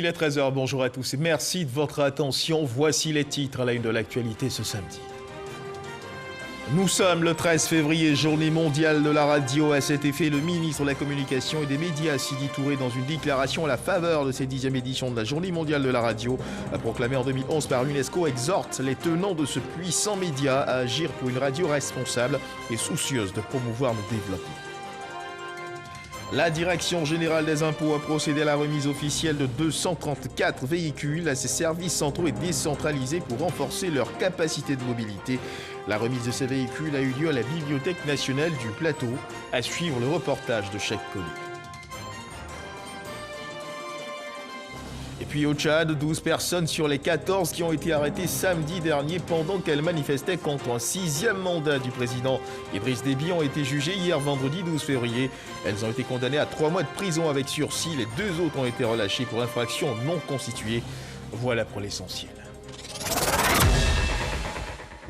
Il est 13h, bonjour à tous et merci de votre attention. Voici les titres à la une de l'actualité ce samedi. Nous sommes le 13 février, journée mondiale de la radio. À cet effet, le ministre de la Communication et des Médias, Sidi Touré, dans une déclaration à la faveur de cette 10e édition de la journée mondiale de la radio, proclamée en 2011 par l'UNESCO, exhorte les tenants de ce puissant média à agir pour une radio responsable et soucieuse de promouvoir le développement. La Direction générale des impôts a procédé à la remise officielle de 234 véhicules à ses services centraux et décentralisés pour renforcer leur capacité de mobilité. La remise de ces véhicules a eu lieu à la Bibliothèque nationale du Plateau. À suivre le reportage de Cheikh Colli. Et puis au Tchad, 12 personnes sur les 14 qui ont été arrêtées samedi dernier pendant qu'elles manifestaient contre un 6e mandat du président Idriss Déby ont été jugées hier vendredi 12 février. Elles ont été condamnées à 3 mois de prison avec sursis. Les 2 autres ont été relâchées pour infraction non constituée. Voilà pour l'essentiel.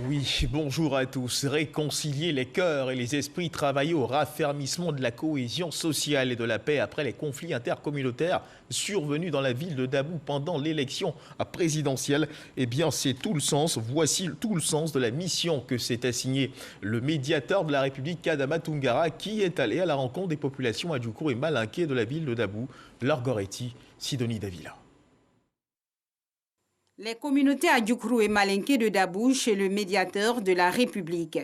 Oui, bonjour à tous. Réconcilier les cœurs et les esprits, travailler au raffermissement de la cohésion sociale et de la paix après les conflits intercommunautaires survenus dans la ville de Dabou pendant l'élection présidentielle. Eh bien, c'est tout le sens, voici tout le sens de la mission que s'est assignée le médiateur de la République, Adama Toungara, qui est allé à la rencontre des populations adjoukour et malinké de la ville de Dabou. Laure Goretti, Sidonie Davila. Les communautés adjoukour et malinké de Dabou chez le médiateur de la République.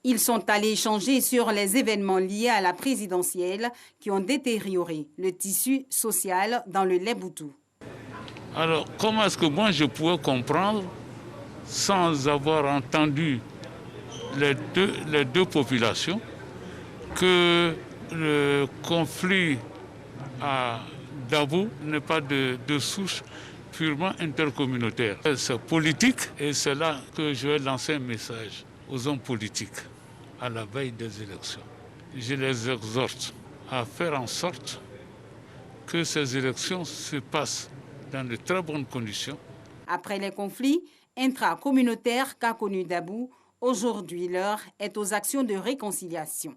Ils sont allés échanger sur les événements liés à la présidentielle qui ont détérioré le tissu social dans le Léboutou. Alors, comment est-ce que moi je pourrais comprendre, sans avoir entendu les deux populations, que le conflit à Dabou n'est pas de souche purement intercommunautaire. C'est politique et c'est là que je vais lancer un message aux hommes politiques à la veille des élections. Je les exhorte à faire en sorte que ces élections se passent dans de très bonnes conditions. Après les conflits intracommunautaires qu'a connu Dabou, aujourd'hui l'heure est aux actions de réconciliation.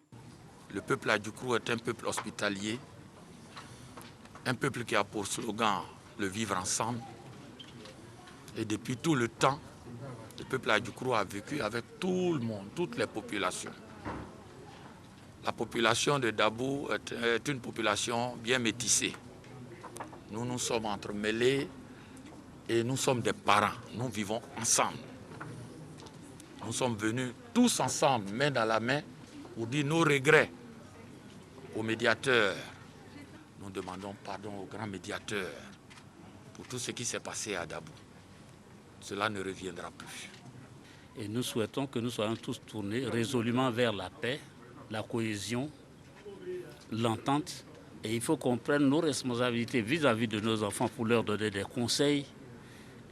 Le peuple adjoukour est un peuple hospitalier, un peuple qui a pour slogan le vivre ensemble. Et depuis tout le temps, le peuple adjoukour a vécu avec tout le monde, toutes les populations. La population de Dabou est une population bien métissée. Nous nous sommes entremêlés et nous sommes des parents. Nous vivons ensemble. Nous sommes venus tous ensemble, main dans la main, pour dire nos regrets au médiateur. Nous demandons pardon au grand médiateur pour tout ce qui s'est passé à Dabou. Cela ne reviendra plus. Et nous souhaitons que nous soyons tous tournés résolument vers la paix, la cohésion, l'entente. Et il faut qu'on prenne nos responsabilités vis-à-vis de nos enfants pour leur donner des conseils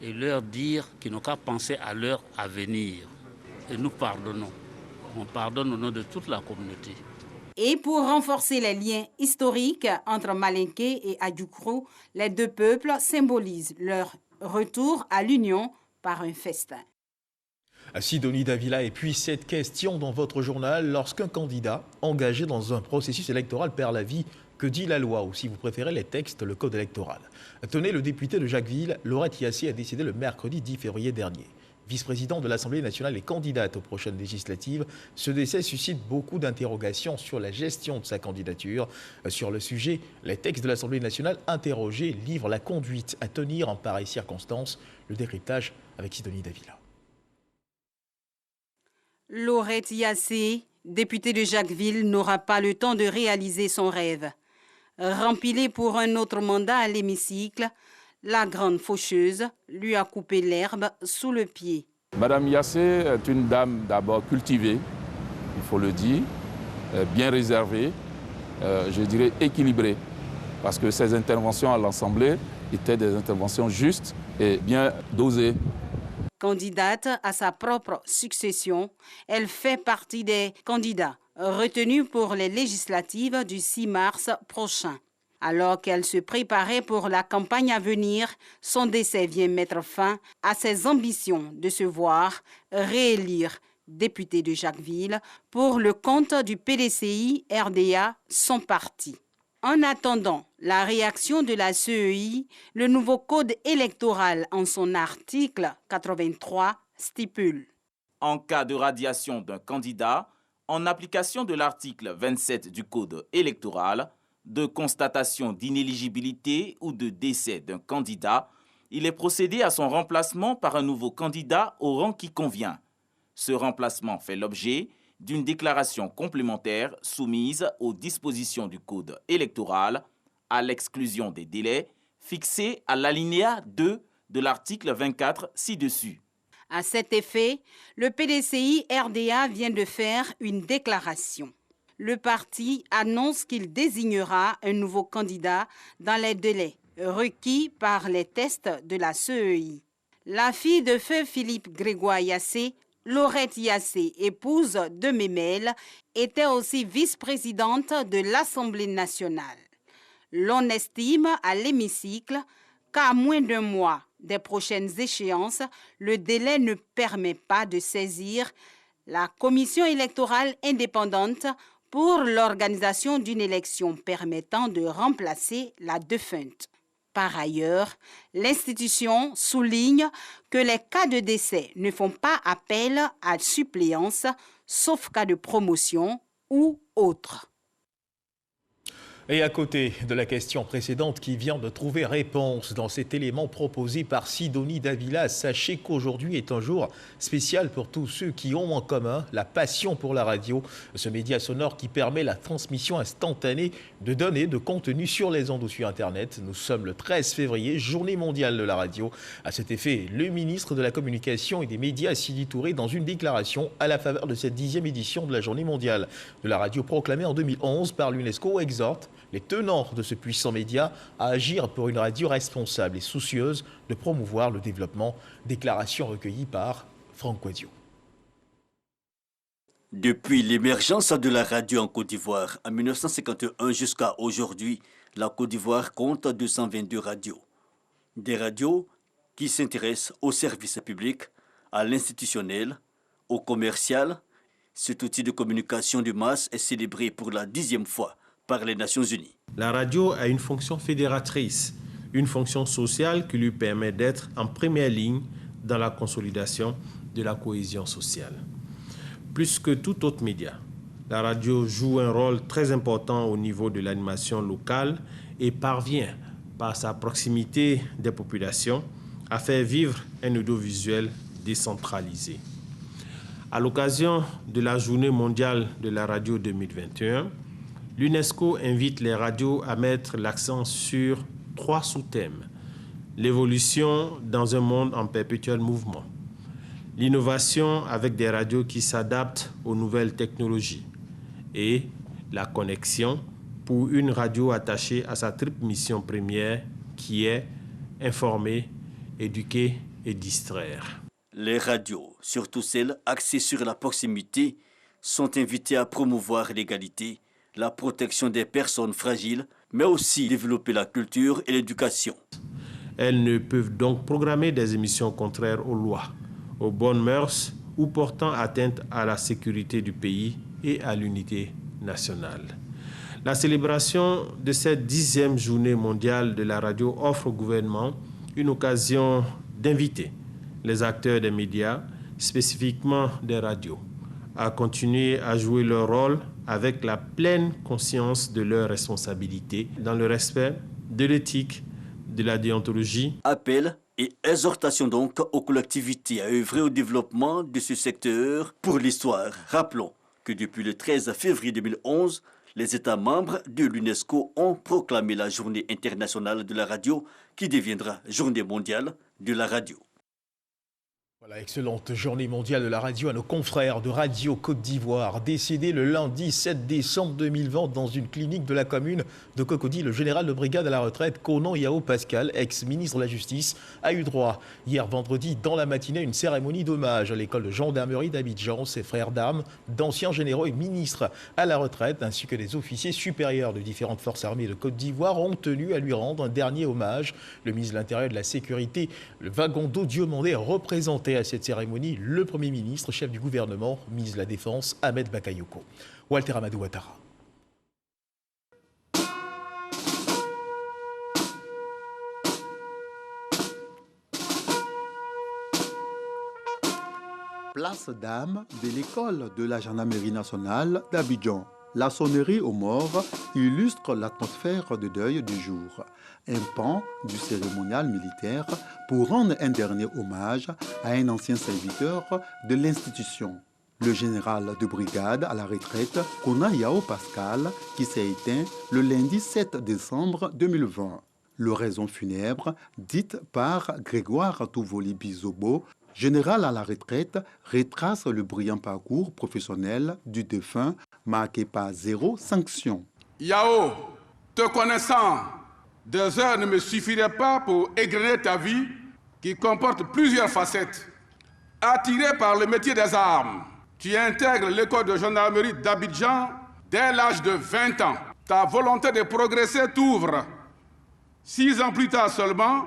et leur dire qu'ils n'ont qu'à penser à leur avenir. Et nous pardonnons. On pardonne au nom de toute la communauté. Et pour renforcer les liens historiques entre malinké et adjoukour, les deux peuples symbolisent leur retour à l'union par un festin. Sidonie Davila, et puis cette question dans votre journal, lorsqu'un candidat engagé dans un processus électoral perd la vie, que dit la loi, ou si vous préférez les textes, le code électoral? Tenez, le député de Jacquesville, Laurette Yassé, a décidé le mercredi 10 février dernier. Vice-présidente de l'Assemblée nationale et candidate aux prochaines législatives, ce décès suscite beaucoup d'interrogations sur la gestion de sa candidature. Sur le sujet, les textes de l'Assemblée nationale interrogés livrent la conduite à tenir en pareille circonstance. Le décryptage avec Sidonie Davila. Laurette Yassé, députée de Jacquesville, n'aura pas le temps de réaliser son rêve. Rempilée pour un autre mandat à l'hémicycle, la grande faucheuse lui a coupé l'herbe sous le pied. Madame Yassé est une dame d'abord cultivée, il faut le dire, bien réservée, je dirais équilibrée, parce que ses interventions à l'Assemblée étaient des interventions justes et bien dosées. Candidate à sa propre succession, elle fait partie des candidats retenus pour les législatives du 6 mars prochain. Alors qu'elle se préparait pour la campagne à venir, son décès vient mettre fin à ses ambitions de se voir réélire députée de Jacquesville pour le compte du PDCI RDA, son parti. En attendant la réaction de la CEI, le nouveau code électoral en son article 83 stipule: en cas de radiation d'un candidat, en application de l'article 27 du code électoral, de constatation d'inéligibilité ou de décès d'un candidat, il est procédé à son remplacement par un nouveau candidat au rang qui convient. Ce remplacement fait l'objet d'une déclaration complémentaire soumise aux dispositions du code électoral, à l'exclusion des délais fixés à l'alinéa 2 de l'article 24 ci-dessus. À cet effet, le PDCI-RDA vient de faire une déclaration. Le parti annonce qu'il désignera un nouveau candidat dans les délais requis par les tests de la CEI. La fille de feu Philippe Grégoire Yassé, Laurette Yassé, épouse de Memel, était aussi vice-présidente de l'Assemblée nationale. L'on estime à l'hémicycle qu'à moins d'un mois des prochaines échéances, le délai ne permet pas de saisir la commission électorale indépendante pour l'organisation d'une élection permettant de remplacer la défunte. Par ailleurs, l'institution souligne que les cas de décès ne font pas appel à suppléance, sauf cas de promotion ou autre. Et à côté de la question précédente qui vient de trouver réponse dans cet élément proposé par Sidonie Davila, sachez qu'aujourd'hui est un jour spécial pour tous ceux qui ont en commun la passion pour la radio, ce média sonore qui permet la transmission instantanée de données, de contenu sur les ondes ou sur Internet. Nous sommes le 13 février, journée mondiale de la radio. À cet effet, le ministre de la Communication et des Médias, Sidi Touré, dans une déclaration à la faveur de cette 10e édition de la journée mondiale de la radio proclamée en 2011 par l'UNESCO, exhorte les tenants de ce puissant média à agir pour une radio responsable et soucieuse de promouvoir le développement. Déclaration recueillie par Franck Quadio. Depuis l'émergence de la radio en Côte d'Ivoire en 1951 jusqu'à aujourd'hui, la Côte d'Ivoire compte 222 radios. Des radios qui s'intéressent au service public, à l'institutionnel, au commercial. Cet outil de communication de masse est célébré pour la 10e fois par les Nations Unies. La radio a une fonction fédératrice, une fonction sociale qui lui permet d'être en première ligne dans la consolidation de la cohésion sociale. Plus que tout autre média, la radio joue un rôle très important au niveau de l'animation locale et parvient, par sa proximité des populations, à faire vivre un audiovisuel décentralisé. À l'occasion de la Journée mondiale de la radio 2021, l'UNESCO invite les radios à mettre l'accent sur 3 sous-thèmes. L'évolution dans un monde en perpétuel mouvement. L'innovation avec des radios qui s'adaptent aux nouvelles technologies. Et la connexion pour une radio attachée à sa triple mission première qui est informer, éduquer et distraire. Les radios, surtout celles axées sur la proximité, sont invitées à promouvoir l'égalité, la protection des personnes fragiles, mais aussi développer la culture et l'éducation. Elles ne peuvent donc programmer des émissions contraires aux lois, aux bonnes mœurs ou portant atteinte à la sécurité du pays et à l'unité nationale. La célébration de cette 10e journée mondiale de la radio offre au gouvernement une occasion d'inviter les acteurs des médias, spécifiquement des radios, à continuer à jouer leur rôle avec la pleine conscience de leurs responsabilités, dans le respect de l'éthique, de la déontologie. Appel et exhortation donc aux collectivités à œuvrer au développement de ce secteur pour l'histoire. Rappelons que depuis le 13 février 2011, les États membres de l'UNESCO ont proclamé la Journée internationale de la radio qui deviendra Journée mondiale de la radio. Voilà, excellente journée mondiale de la radio à nos confrères de Radio Côte d'Ivoire. Décédé le lundi 7 décembre 2020 dans une clinique de la commune de Cocody, le général de brigade à la retraite Conan Yao Pascal, ex-ministre de la Justice, a eu droit hier vendredi dans la matinée à une cérémonie d'hommage à l'école de gendarmerie d'Abidjan. Ses frères d'armes, d'anciens généraux et ministres à la retraite, ainsi que des officiers supérieurs de différentes forces armées de Côte d'Ivoire ont tenu à lui rendre un dernier hommage. Le ministre de l'Intérieur et de la Sécurité, le Wagondo Diomandé, représenté à cette cérémonie le Premier ministre, chef du gouvernement, ministre de la Défense, Ahmed Bakayoko. Walter Amadou Ouattara. place d'armes de l'école de la gendarmerie nationale d'Abidjan. La sonnerie aux morts illustre l'atmosphère de deuil du jour, un pan du cérémonial militaire pour rendre un dernier hommage à un ancien serviteur de l'institution, le général de brigade à la retraite Kona Yao Pascal, qui s'est éteint le lundi 7 décembre 2020. L'oraison funèbre, dite par Grégoire Touvoli Bizobo, général à la retraite, retrace le brillant parcours professionnel du défunt marqué par 0 sanction. Yao, te connaissant, 2 heures ne me suffiraient pas pour égrener ta vie qui comporte plusieurs facettes. Attiré par le métier des armes, tu intègres l'école de gendarmerie d'Abidjan dès l'âge de 20 ans. Ta volonté de progresser t'ouvre. 6 ans plus tard seulement,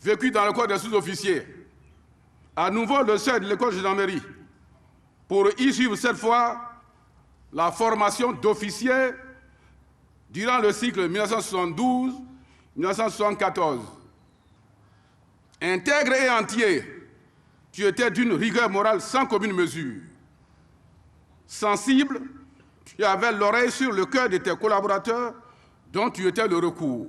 vécu dans le corps des sous-officiers. À nouveau le seuil de l'école de gendarmerie, pour y suivre cette fois la formation d'officiers durant le cycle 1972-1974. Intègre et entier, tu étais d'une rigueur morale sans commune mesure. Sensible, tu avais l'oreille sur le cœur de tes collaborateurs dont tu étais le recours.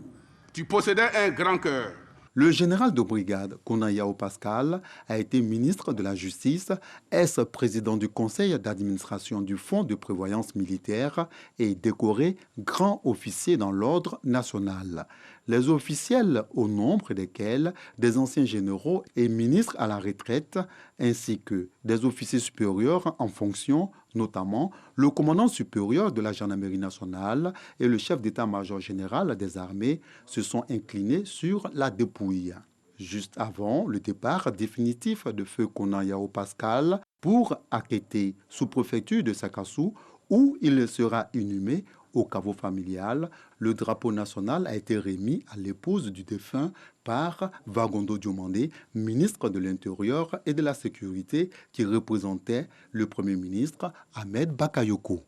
Tu possédais un grand cœur. Le général de brigade Kona Yao Pascal a été ministre de la Justice, ex-président du conseil d'administration du Fonds de prévoyance militaire et décoré grand officier dans l'ordre national. Les officiels, au nombre desquels des anciens généraux et ministres à la retraite, ainsi que des officiers supérieurs en fonction, notamment le commandant supérieur de la gendarmerie nationale et le chef d'état-major général des armées, se sont inclinés sur la dépouille. Juste avant le départ définitif de feu Kona Yao Pascal pour Akété, sous-préfecture de Sakassou, où il sera inhumé au caveau familial, le drapeau national a été remis à l'épouse du défunt par Vagondo Diomandé, ministre de l'Intérieur et de la Sécurité, qui représentait le Premier ministre Ahmed Bakayoko.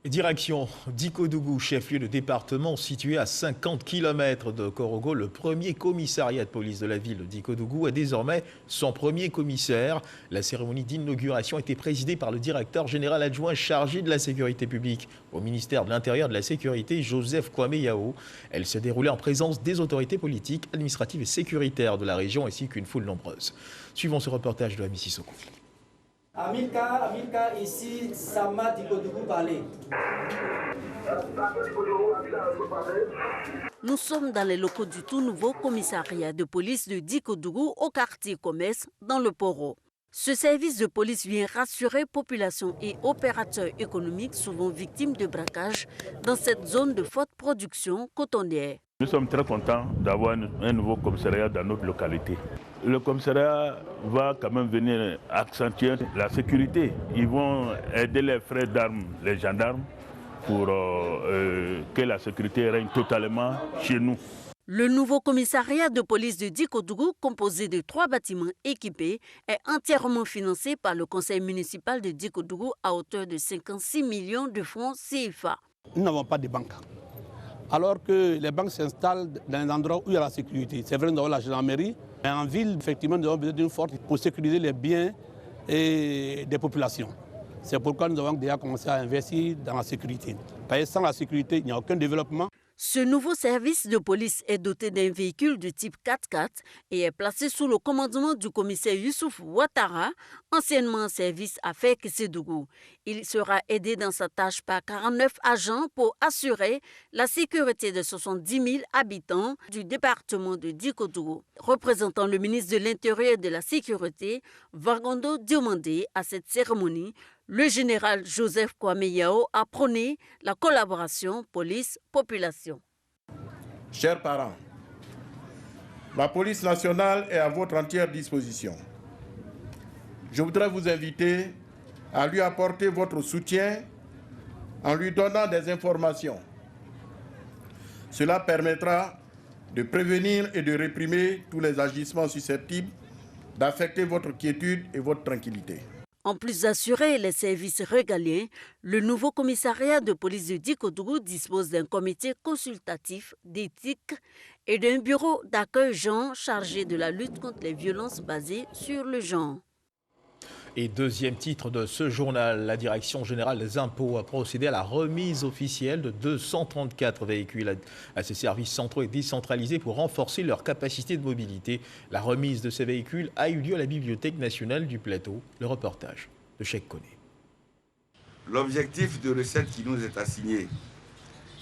Direction d'Ikodougou, chef-lieu de département situé à 50 km de Korogo. Le premier commissariat de police de la ville d'Ikodougou a désormais son premier commissaire. La cérémonie d'inauguration a été présidée par le directeur général adjoint chargé de la sécurité publique au ministère de l'Intérieur et de la Sécurité, Joseph Kwame Yao. Elle s'est déroulée en présence des autorités politiques, administratives et sécuritaires de la région ainsi qu'une foule nombreuse. Suivons ce reportage de Ami Sissoko. Amilka, ici, Sama d'Ikodougou parlait. Nous sommes dans les locaux du tout nouveau commissariat de police de d'Ikodougou au quartier Commerce, dans le Poro. Ce service de police vient rassurer population et opérateurs économiques souvent victimes de braquages dans cette zone de forte production cotonnière. Nous sommes très contents d'avoir un nouveau commissariat dans notre localité. Le commissariat va quand même venir accentuer la sécurité. Ils vont aider les frères d'armes, les gendarmes, pour que la sécurité règne totalement chez nous. Le nouveau commissariat de police de d'Ikodougou, composé de 3 bâtiments équipés, est entièrement financé par le conseil municipal de d'Ikodougou à hauteur de 56 millions de francs CFA. Nous n'avons pas de banque. Alors que les banques s'installent dans un endroit où il y a la sécurité. C'est vrai, nous avons la gendarmerie, mais en ville, effectivement, nous avons besoin d'une force pour sécuriser les biens et des populations. C'est pourquoi nous avons déjà commencé à investir dans la sécurité. Parce que sans la sécurité, il n'y a aucun développement. Ce nouveau service de police est doté d'un véhicule de type 4x4 et est placé sous le commandement du commissaire Youssouf Ouattara, anciennement en service à Fek-Sédougou. Il sera aidé dans sa tâche par 49 agents pour assurer la sécurité de 70 000 habitants du département de d'Ikodougou. Représentant le ministre de l'Intérieur et de la Sécurité, Vagondo Diomandé, à cette cérémonie, le général Joseph Kwame Yao a prôné la collaboration police-population. Chers parents, la police nationale est à votre entière disposition. Je voudrais vous inviter à lui apporter votre soutien en lui donnant des informations. Cela permettra de prévenir et de réprimer tous les agissements susceptibles d'affecter votre quiétude et votre tranquillité. En plus d'assurer les services régaliens, le nouveau commissariat de police de d'Ikodougou dispose d'un comité consultatif d'éthique et d'un bureau d'accueil genre chargé de la lutte contre les violences basées sur le genre. Et deuxième titre de ce journal, la Direction générale des impôts a procédé à la remise officielle de 234 véhicules à ses services centraux et décentralisés pour renforcer leur capacité de mobilité. La remise de ces véhicules a eu lieu à la Bibliothèque nationale du Plateau. Le reportage de Cheikh Koné. L'objectif de recette qui nous est assigné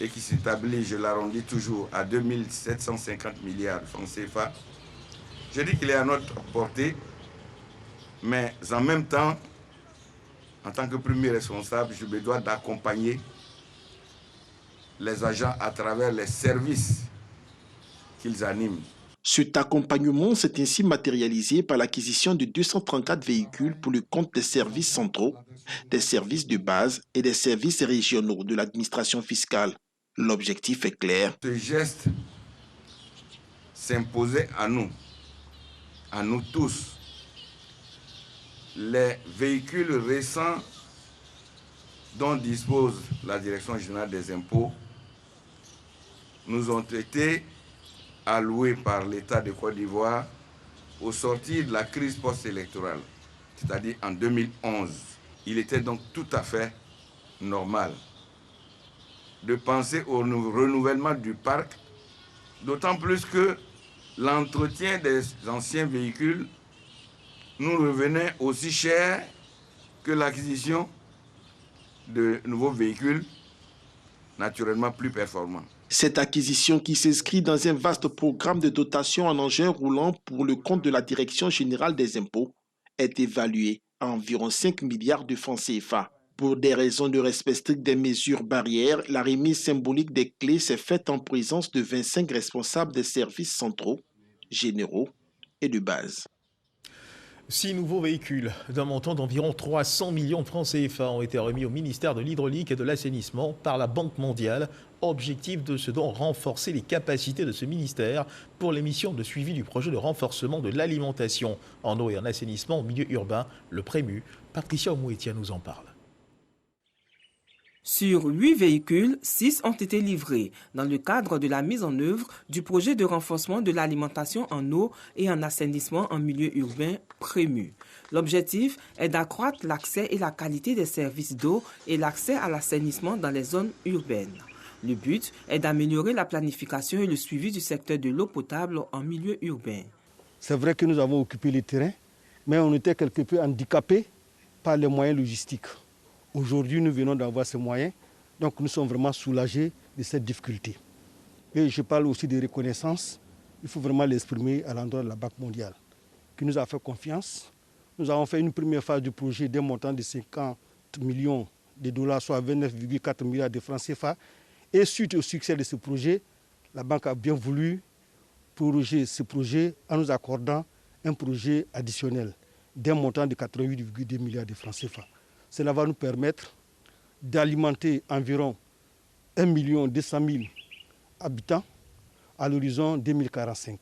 et qui s'établit, je l'arrondis toujours, à 2750 milliards de francs CFA, je dis qu'il est à notre portée, mais en même temps, en tant que premier responsable, je me dois d'accompagner les agents à travers les services qu'ils animent. Cet accompagnement s'est ainsi matérialisé par l'acquisition de 234 véhicules pour le compte des services centraux, des services de base et des services régionaux de l'administration fiscale. L'objectif est clair. Ce geste s'imposait à nous tous. Les véhicules récents dont dispose la Direction générale des impôts nous ont été alloués par l'État de Côte d'Ivoire au sortir de la crise post-électorale, c'est-à-dire en 2011. Il était donc tout à fait normal de penser au renouvellement du parc, d'autant plus que l'entretien des anciens véhicules nous revenait aussi cher que l'acquisition de nouveaux véhicules naturellement plus performants. Cette acquisition qui s'inscrit dans un vaste programme de dotation en engins roulants pour le compte de la Direction générale des impôts est évaluée à environ 5 milliards de francs CFA. Pour des raisons de respect strict des mesures barrières, la remise symbolique des clés s'est faite en présence de 25 responsables des services centraux, généraux et de base. 6 nouveaux véhicules d'un montant d'environ 300 millions de francs CFA ont été remis au ministère de l'Hydraulique et de l'Assainissement par la Banque mondiale. Objectif de ce don, renforcer les capacités de ce ministère pour les missions de suivi du projet de renforcement de l'alimentation en eau et en assainissement au milieu urbain, le PREMU. Patricia Omouetia nous en parle. Sur 8 véhicules, 6 ont été livrés dans le cadre de la mise en œuvre du projet de renforcement de l'alimentation en eau et en assainissement en milieu urbain PREMU. L'objectif est d'accroître l'accès et la qualité des services d'eau et l'accès à l'assainissement dans les zones urbaines. Le but est d'améliorer la planification et le suivi du secteur de l'eau potable en milieu urbain. C'est vrai que nous avons occupé le terrain, mais on était quelque peu handicapés par les moyens logistiques. Aujourd'hui, nous venons d'avoir ces moyens, donc nous sommes vraiment soulagés de cette difficulté. Et je parle aussi de reconnaissance, il faut vraiment l'exprimer à l'endroit de la Banque mondiale, qui nous a fait confiance. Nous avons fait une première phase du projet d'un montant de 50 millions de dollars, soit 29,4 milliards de francs CFA. Et suite au succès de ce projet, la Banque a bien voulu proroger ce projet en nous accordant un projet additionnel d'un montant de 88,2 milliards de francs CFA. Cela va nous permettre d'alimenter environ 1 200 000 habitants à l'horizon 2045.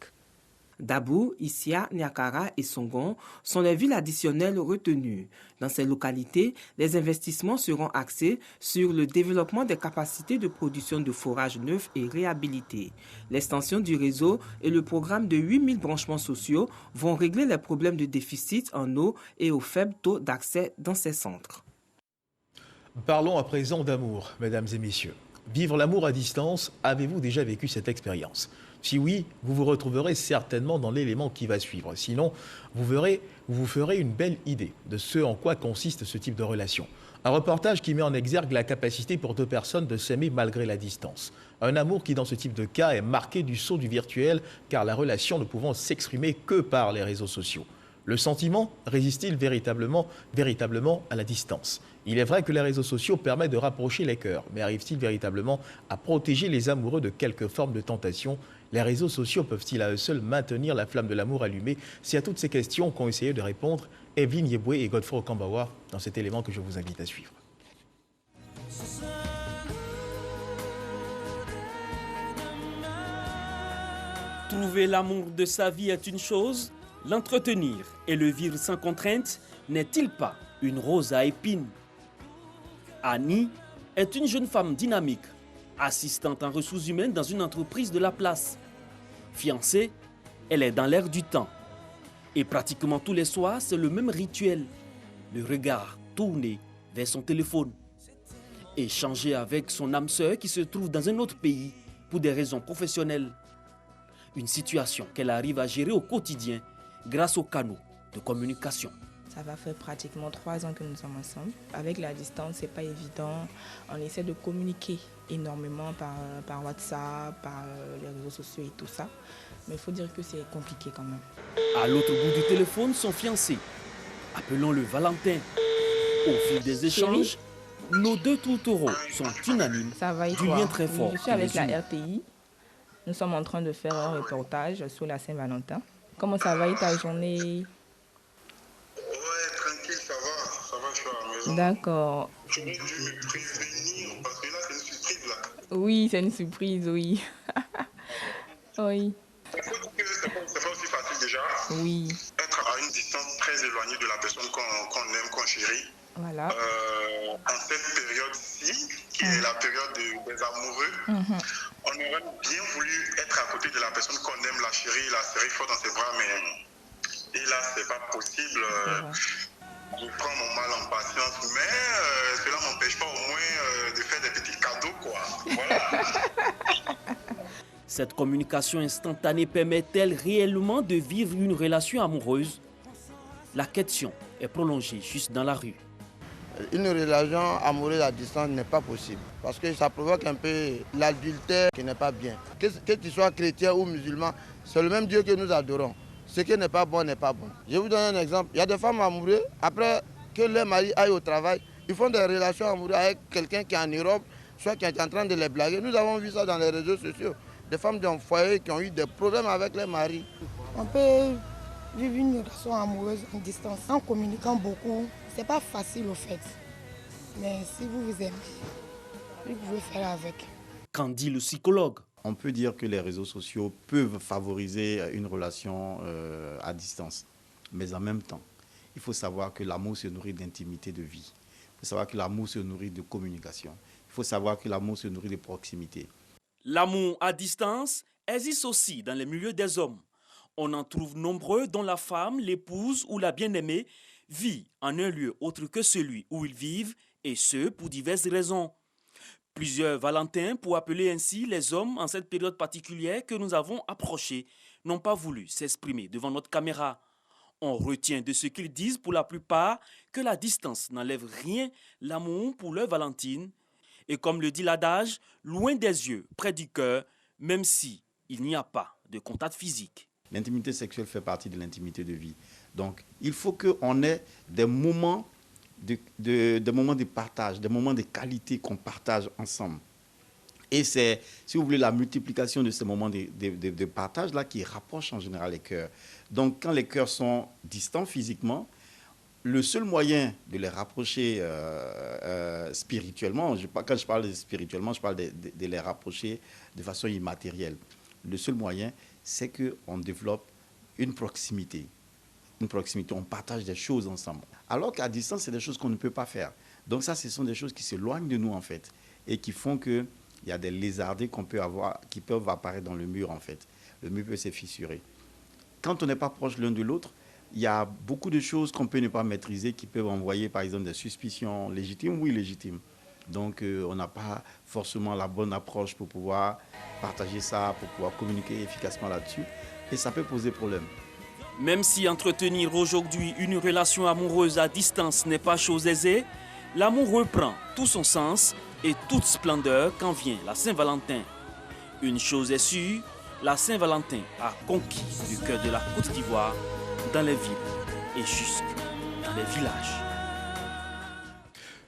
Dabou, Issia, Niakara et Songon sont les villes additionnelles retenues. Dans ces localités, les investissements seront axés sur le développement des capacités de production de forages neufs et réhabilités. L'extension du réseau et le programme de 8000 branchements sociaux vont régler les problèmes de déficit en eau et au faible taux d'accès dans ces centres. Parlons à présent d'amour, mesdames et messieurs. Vivre l'amour à distance, avez-vous déjà vécu cette expérience ? Si oui, vous vous retrouverez certainement dans l'élément qui va suivre. Sinon, vous vous ferez une belle idée de ce en quoi consiste ce type de relation. Un reportage qui met en exergue la capacité pour deux personnes de s'aimer malgré la distance. Un amour qui, dans ce type de cas, est marqué du sceau du virtuel, car la relation ne pouvant s'exprimer que par les réseaux sociaux. Le sentiment résiste-t-il véritablement à la distance ? Il est vrai que les réseaux sociaux permettent de rapprocher les cœurs, mais arrivent-ils véritablement à protéger les amoureux de quelque forme de tentation ? Les réseaux sociaux peuvent-ils à eux seuls maintenir la flamme de l'amour allumée ? C'est à toutes ces questions qu'ont essayé de répondre Evelyne Yeboué et Godefroy Okambawa dans cet élément que je vous invite à suivre. Trouver l'amour de sa vie est une chose, l'entretenir et le vivre sans contrainte n'est-il pas une rose à épines ? Annie est une jeune femme dynamique, assistante en ressources humaines dans une entreprise de la place. Fiancée, elle est dans l'air du temps. Et pratiquement tous les soirs, c'est le même rituel. le regard tourné vers son téléphone. Échanger avec son âme sœur qui se trouve dans un autre pays pour des raisons professionnelles. Une situation qu'elle arrive à gérer au quotidien grâce aux canaux de communication. Ça va faire pratiquement 3 ans que nous sommes ensemble. Avec la distance, c'est pas évident. On essaie de communiquer énormément par WhatsApp, par les réseaux sociaux et tout ça. Mais il faut dire que c'est compliqué quand même. À l'autre bout du téléphone, son fiancé. Appelons-le Valentin. Au fil des échanges, nos deux tourtereaux sont unanimes. Ça va et du toi? lien très fort. Oui, je suis avec la RTI. Nous sommes en train de faire un reportage sur la Saint-Valentin. Comment ça va et ta journée? D'accord. J'aurais dû me prévenir parce que là, c'est une surprise là. Oui, c'est une surprise, oui. Oui. Il faut dire que c'est pas aussi facile déjà. Oui. Être à une distance très éloignée de la personne qu'on aime, qu'on chérit. Voilà. En cette période-ci, qui est la période des amoureux, on aurait bien voulu être à côté de la personne qu'on aime, la chérir, la serrer fort dans ses bras, mais et là, c'est pas possible. Je prends mon mal en patience, mais cela ne m'empêche pas au moins de faire des petits cadeaux, quoi. Voilà. Cette communication instantanée permet-elle réellement de vivre une relation amoureuse? La question est prolongée juste dans la rue. Une relation amoureuse à distance n'est pas possible parce que ça provoque un peu l'adultère qui n'est pas bien. Que tu sois chrétien ou musulman, c'est le même Dieu que nous adorons. Ce qui n'est pas bon n'est pas bon. Je vous donne un exemple. Il y a des femmes amoureuses, après que leur mari aille au travail, ils font des relations amoureuses avec quelqu'un qui est en Europe, soit qui est en train de les blaguer. Nous avons vu ça dans les réseaux sociaux. Des femmes d'un foyer qui ont eu des problèmes avec leur mari. On peut vivre une relation amoureuse en distance en communiquant beaucoup. C'est pas facile au fait. Mais si vous vous aimez, vous pouvez faire avec. Qu'en dit le psychologue? On peut dire que les réseaux sociaux peuvent favoriser une relation à distance. Mais en même temps, il faut savoir que l'amour se nourrit d'intimité de vie. Il faut savoir que l'amour se nourrit de communication. Il faut savoir que l'amour se nourrit de proximité. L'amour à distance existe aussi dans les milieux des hommes. On en trouve nombreux dont la femme, l'épouse ou la bien-aimée vit en un lieu autre que celui où ils vivent, et ce, pour diverses raisons. Plusieurs Valentins, pour appeler ainsi les hommes en cette période particulière que nous avons approchée, n'ont pas voulu s'exprimer devant notre caméra. On retient de ce qu'ils disent pour la plupart que la distance n'enlève rien l'amour pour leur Valentine. Et comme le dit l'adage, loin des yeux, près du cœur, même si il n'y a pas de contact physique. L'intimité sexuelle fait partie de l'intimité de vie. Donc, il faut qu'on ait des moments de partage, des moments de qualité qu'on partage ensemble. Et c'est, si vous voulez, la multiplication de ces moments de partage-là qui rapproche en général les cœurs. Donc, quand les cœurs sont distants physiquement, le seul moyen de les rapprocher spirituellement, quand je parle de spirituellement, je parle de les rapprocher de façon immatérielle. Le seul moyen, c'est qu'on développe une proximité. Une proximité, on partage des choses ensemble. Alors qu'à distance, c'est des choses qu'on ne peut pas faire. Donc ça, ce sont des choses qui s'éloignent de nous, en fait, et qui font qu'il y a des lézardés qu'on peut avoir, qui peuvent apparaître dans le mur, en fait. Le mur peut se fissurer. Quand on n'est pas proche l'un de l'autre, il y a beaucoup de choses qu'on peut ne pas maîtriser, qui peuvent envoyer, par exemple, des suspicions légitimes ou illégitimes. Donc, on n'a pas forcément la bonne approche pour pouvoir partager ça, pour pouvoir communiquer efficacement là-dessus. Et ça peut poser problème. Même si entretenir aujourd'hui une relation amoureuse à distance n'est pas chose aisée, l'amour reprend tout son sens et toute splendeur quand vient la Saint-Valentin. Une chose est sûre, la Saint-Valentin a conquis le cœur de la Côte d'Ivoire, dans les villes et jusque dans les villages.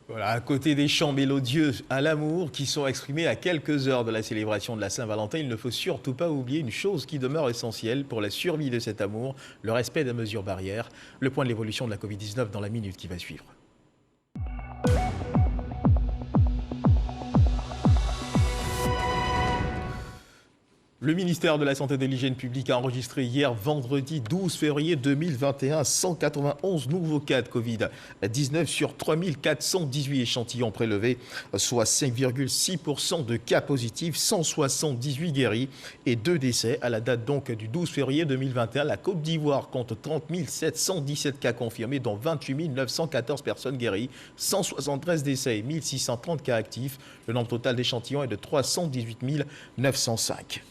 Voilà, à côté des chants mélodieux à l'amour qui sont exprimés à quelques heures de la célébration de la Saint-Valentin, il ne faut surtout pas oublier une chose qui demeure essentielle pour la survie de cet amour, le respect des mesures barrières. Le point de l'évolution de la Covid-19 dans la minute qui va suivre. Le ministère de la Santé et de l'Hygiène publique a enregistré hier, vendredi 12 février 2021, 191 nouveaux cas de Covid-19 sur 3418 échantillons prélevés, soit 5,6% de cas positifs, 178 guéris et 2 décès. À la date donc du 12 février 2021, la Côte d'Ivoire compte 30 717 cas confirmés, dont 28 914 personnes guéries, 173 décès et 1630 cas actifs. Le nombre total d'échantillons est de 318 905.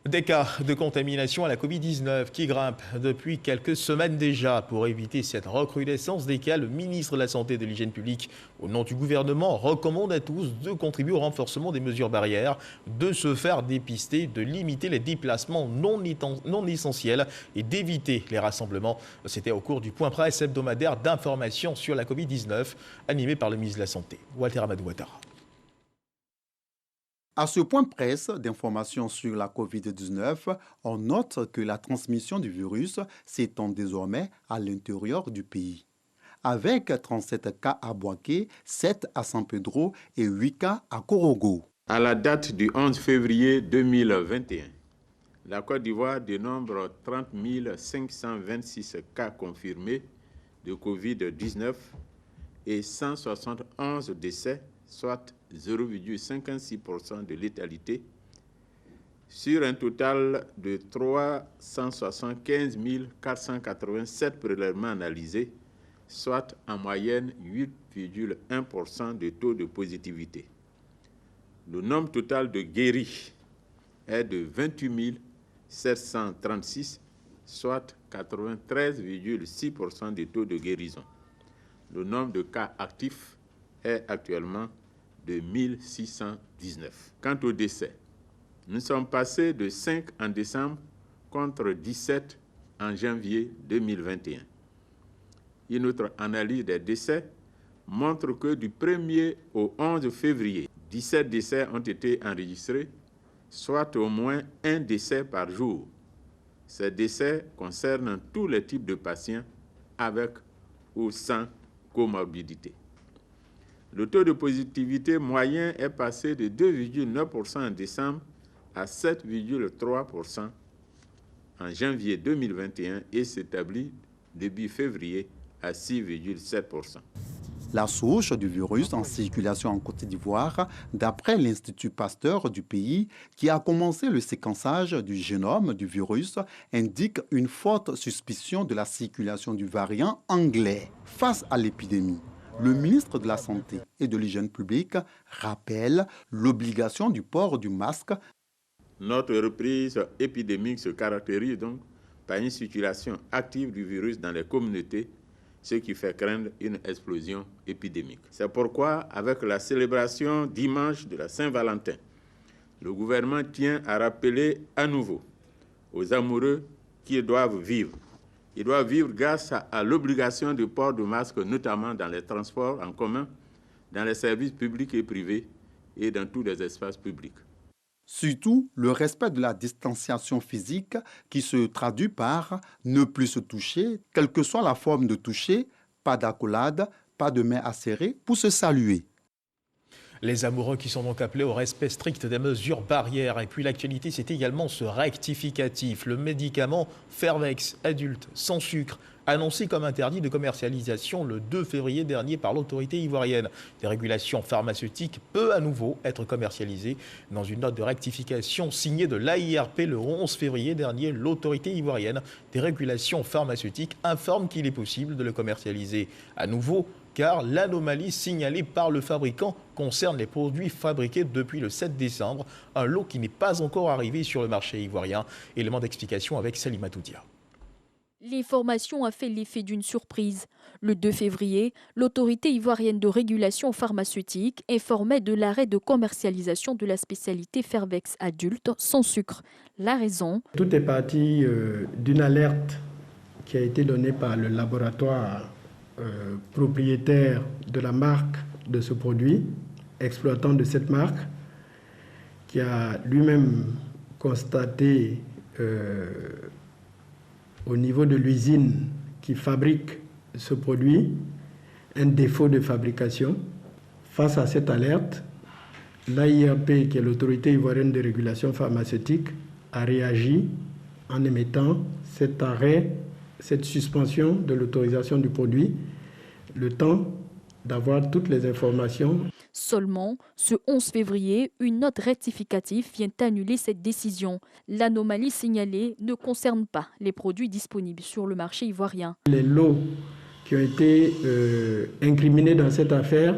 Des cas de contamination à la Covid-19 qui grimpent depuis quelques semaines déjà. Pour éviter cette recrudescence des cas, le ministre de la Santé et de l'Hygiène publique, au nom du gouvernement, recommande à tous de contribuer au renforcement des mesures barrières, de se faire dépister, de limiter les déplacements non essentiels et d'éviter les rassemblements. C'était au cours du point presse hebdomadaire d'information sur la Covid-19, animé par le ministre de la Santé, Walter Amadou Ouattara. À ce point presse d'informations sur la COVID-19, on note que la transmission du virus s'étend désormais à l'intérieur du pays. Avec 37 cas à Boaké, 7 à San Pedro et 8 cas à Korogo. À la date du 11 février 2021, la Côte d'Ivoire dénombre 30 526 cas confirmés de COVID-19 et 171 décès, soit 0,56% de létalité, sur un total de 375 487 prélèvements analysés, soit en moyenne 8,1% de taux de positivité. Le nombre total de guéris est de 28 736, soit 93,6% de taux de guérison. Le nombre de cas actifs est actuellement de 1619. Quant au décès, nous sommes passés de 5 en décembre contre 17 en janvier 2021. Une autre analyse des décès montre que du 1er au 11 février, 17 décès ont été enregistrés, soit au moins un décès par jour. Ces décès concernent tous les types de patients avec ou sans comorbidité. Le taux de positivité moyen est passé de 2,9% en décembre à 7,3% en janvier 2021 et s'établit début février à 6,7%. La souche du virus en circulation en Côte d'Ivoire, d'après l'Institut Pasteur du pays, qui a commencé le séquençage du génome du virus, indique une forte suspicion de la circulation du variant anglais. Face à l'épidémie, le ministre de la Santé et de l'Hygiène publique rappelle l'obligation du port du masque. Notre reprise épidémique se caractérise donc par une circulation active du virus dans les communautés, ce qui fait craindre une explosion épidémique. C'est pourquoi, avec la célébration dimanche de la Saint-Valentin, le gouvernement tient à rappeler à nouveau aux amoureux qu'ils doivent vivre. Ils doivent vivre grâce à l'obligation du port de masque, notamment dans les transports en commun, dans les services publics et privés et dans tous les espaces publics. Surtout, le respect de la distanciation physique qui se traduit par ne plus se toucher, quelle que soit la forme de toucher, pas d'accolade, pas de main acérée pour se saluer. Les amoureux qui sont donc appelés au respect strict des mesures barrières. Et puis l'actualité, c'est également ce rectificatif. Le médicament Fervex adulte sans sucre, annoncé comme interdit de commercialisation le 2 février dernier par l'autorité ivoirienne. Des régulations pharmaceutiques peut à nouveau être commercialisé. Dans une note de rectification signée de l'AIRP le 11 février dernier, l'autorité ivoirienne des régulations pharmaceutiques informe qu'il est possible de le commercialiser à nouveau, car l'anomalie signalée par le fabricant concerne les produits fabriqués depuis le 7 décembre, un lot qui n'est pas encore arrivé sur le marché ivoirien. Élément d'explication avec Salima Toudia. L'information a fait l'effet d'une surprise. Le 2 février, l'autorité ivoirienne de régulation pharmaceutique informait de l'arrêt de commercialisation de la spécialité Fervex adulte sans sucre. La raison ? Tout est parti d'une alerte qui a été donnée par le laboratoire propriétaire de la marque de ce produit, exploitant de cette marque, qui a lui-même constaté au niveau de l'usine qui fabrique ce produit un défaut de fabrication. Face à cette alerte, l'AIRP, qui est l'autorité ivoirienne de régulation pharmaceutique, a réagi en émettant cet arrêt, cette suspension de l'autorisation du produit, le temps d'avoir toutes les informations. Seulement, ce 11 février, une note rectificative vient annuler cette décision. L'anomalie signalée ne concerne pas les produits disponibles sur le marché ivoirien. Les lots qui ont été incriminés dans cette affaire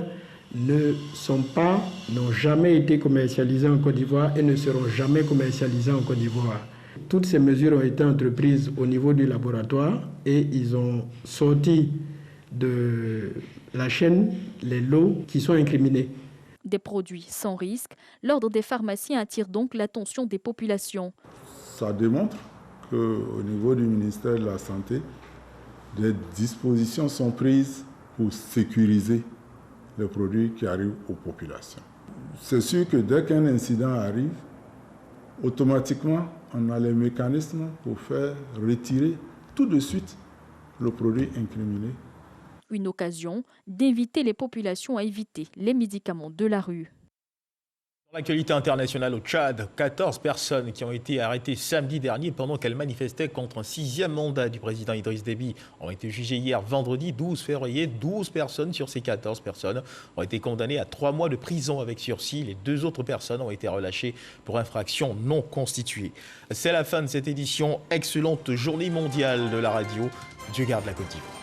n'ont jamais été commercialisés en Côte d'Ivoire et ne seront jamais commercialisés en Côte d'Ivoire. Toutes ces mesures ont été entreprises au niveau du laboratoire et ils ont sorti de la chaîne les lots qui sont incriminés. Des produits sans risque, l'ordre des pharmaciens attire donc l'attention des populations. Ça démontre qu'au niveau du ministère de la Santé, des dispositions sont prises pour sécuriser les produits qui arrivent aux populations. C'est sûr que dès qu'un incident arrive, automatiquement, on a les mécanismes pour faire retirer tout de suite le produit incriminé. Une occasion d'inviter les populations à éviter les médicaments de la rue. Dans l'actualité internationale au Tchad, 14 personnes qui ont été arrêtées samedi dernier pendant qu'elles manifestaient contre un 6e mandat du président Idriss Déby ont été jugées hier vendredi 12 février. 12 personnes sur ces 14 personnes ont été condamnées à 3 mois de prison avec sursis. Les 2 autres personnes ont été relâchées pour infraction non constituée. C'est la fin de cette édition. Excellente journée mondiale de la radio. Dieu garde la Côte d'Ivoire.